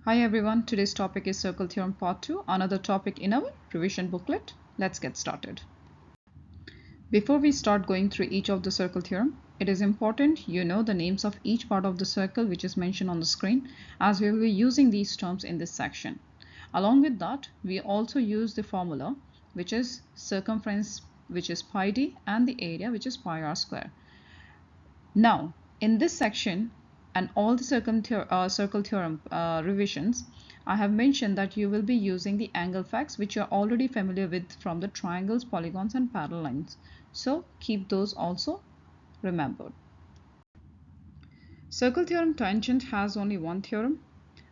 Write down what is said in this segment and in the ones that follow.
Hi everyone, today's topic is Circle Theorem Part 2, another topic in our revision booklet. Let's get started. Before we start going through each of the circle theorem, it is important you know the names of each part of the circle which is mentioned on the screen, as we will be using these terms in this section. Along with that, we also use the formula which is circumference, which is pi d, and the area, which is pi r square. Now, in this section and all the circle theorem revisions, I have mentioned that you will be using the angle facts which you are already familiar with from the triangles, polygons and parallel lines. So keep those also remembered. Circle theorem tangent has only one theorem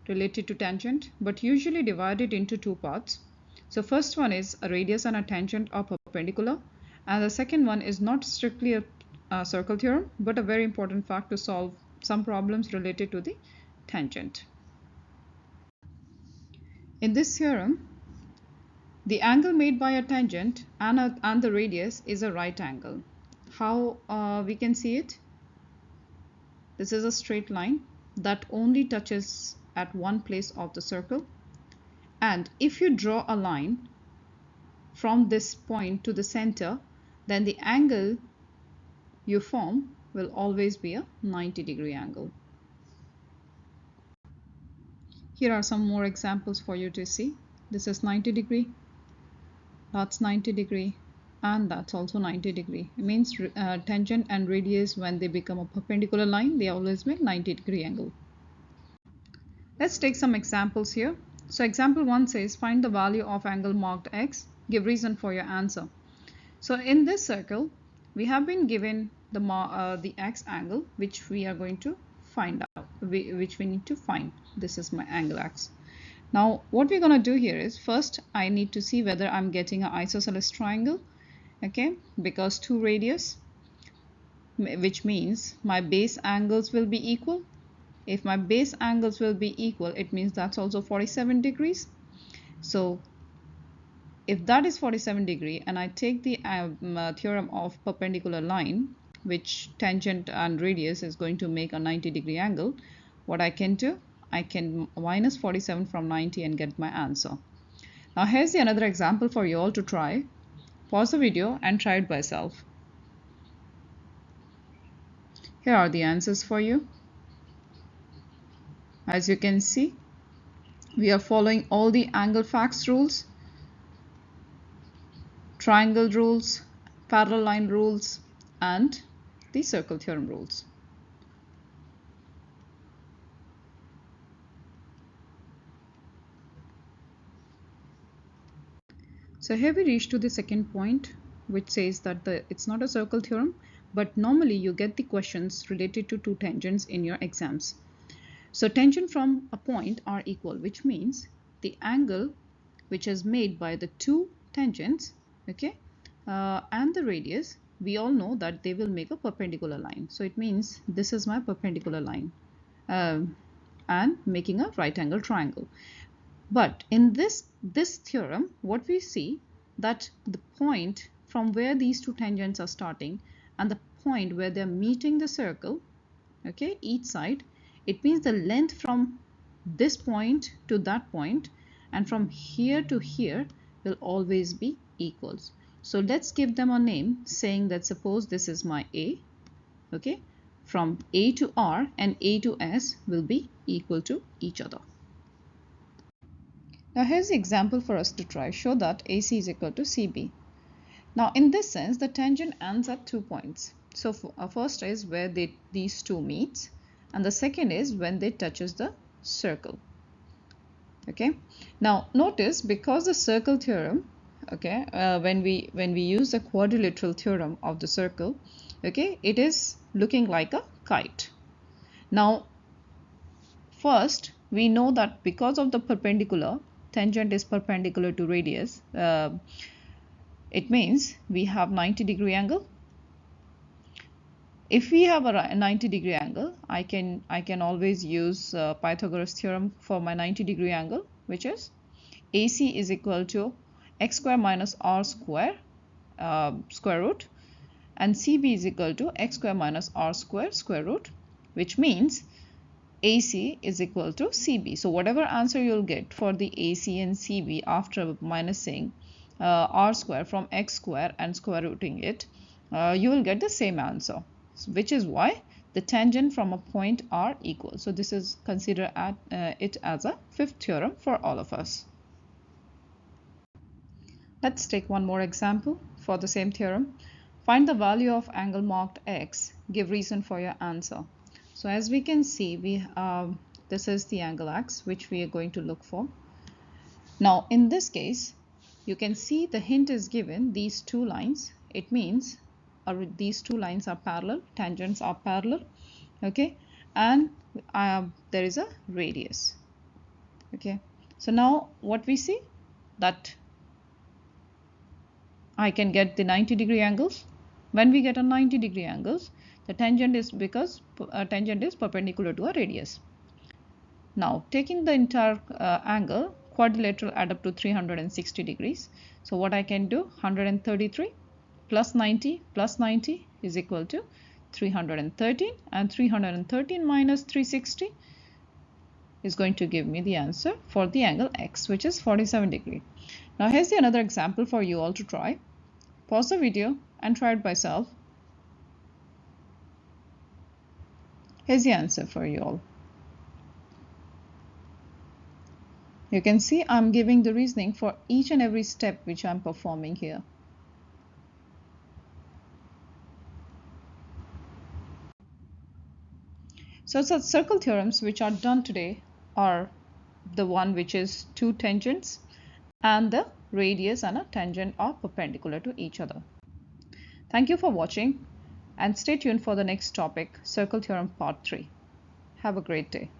related to tangent, but usually divided into two parts. So first one is a radius and a tangent are perpendicular, and the second one is not strictly a circle theorem, but a very important fact to solve some problems related to the tangent. In this theorem, the angle made by a tangent and the radius is a right angle. How we can see it? This is a straight line that only touches at one place of the circle, and if you draw a line from this point to the center, then the angle you form will always be a 90-degree angle. Here are some more examples for you to see. This is 90 degree, that's 90 degree, and that's also 90 degree. It means tangent and radius, when they become a perpendicular line, they always make 90-degree angle. Let's take some examples here. So example 1 says find the value of angle marked x, give reason for your answer. So in this circle, we have been given the x angle which we are going to find out, which we need to find. This is my angle x. Now what we're going to do here is, first I need to see whether I'm getting an isosceles triangle, okay, because two radius, which means my base angles will be equal. If my base angles will be equal, it means that's also 47 degrees. So if that is 47 degree and I take the theorem of perpendicular line, which tangent and radius is going to make a 90-degree angle, what I can do, I can minus 47 from 90 and get my answer. Now here's another example for you all to try. Pause the video and try it by yourself. Here are the answers for you. As you can see, we are following all the angle facts rules, triangle rules, parallel line rules, and the circle theorem rules. So here we reach to the second point, which says that it's not a circle theorem, but normally you get the questions related to two tangents in your exams. So tangent from a point are equal, which means the angle which is made by the two tangents, okay, and the radius, we all know that they will make a perpendicular line. So it means this is my perpendicular line and making a right angle triangle. But in this theorem, what we see, that the point from where these two tangents are starting and the point where they're meeting the circle, okay, each side, it means the length from this point to that point and from here to here will always be equals. So let's give them a name, saying that suppose this is my A, okay, from A to R and A to S will be equal to each other. Now here's the example for us to try. Show that AC is equal to CB. Now in this sense, the tangent ends at 2 points. So first is where these two meet, and the second is when they touches the circle. Okay. Now notice, because the circle theorem, okay, when we use the quadrilateral theorem of the circle, okay, it is looking like a kite. Now first we know that because of the perpendicular, tangent is perpendicular to radius, it means we have 90-degree angle. If we have a 90-degree angle, I can always use Pythagoras theorem for my 90-degree angle, which is AC is equal to x square minus r square square root, and CB is equal to x square minus r square square root, which means AC is equal to CB. So whatever answer you'll get for the AC and CB after minusing r square from x square and square rooting it, you will get the same answer, which is why the tangent from a point R equals. So this is consider it as a fifth theorem for all of us. Let's take one more example for the same theorem. Find the value of angle marked X. Give reason for your answer. So as we can see, this is the angle X which we are going to look for. Now in this case, you can see the hint is given these two lines. It means these two lines are parallel, tangents are parallel, okay, and there is a radius, okay. So now what we see, that I can get the 90-degree angles. When we get a 90-degree angles, the tangent is because tangent is perpendicular to a radius. Now taking the entire angle, quadrilateral add up to 360 degrees. So what I can do, 133 plus 90 is equal to 313, and 313 minus 360 is going to give me the answer for the angle X, which is 47 degree. Now here's another example for you all to try. Pause the video and try it by yourself. Here's the answer for you all. You can see I'm giving the reasoning for each and every step which I'm performing here. So circle theorems which are done today are the one which is two tangents and the radius and a tangent are perpendicular to each other. Thank you for watching and stay tuned for the next topic, circle theorem part 3. Have a great day.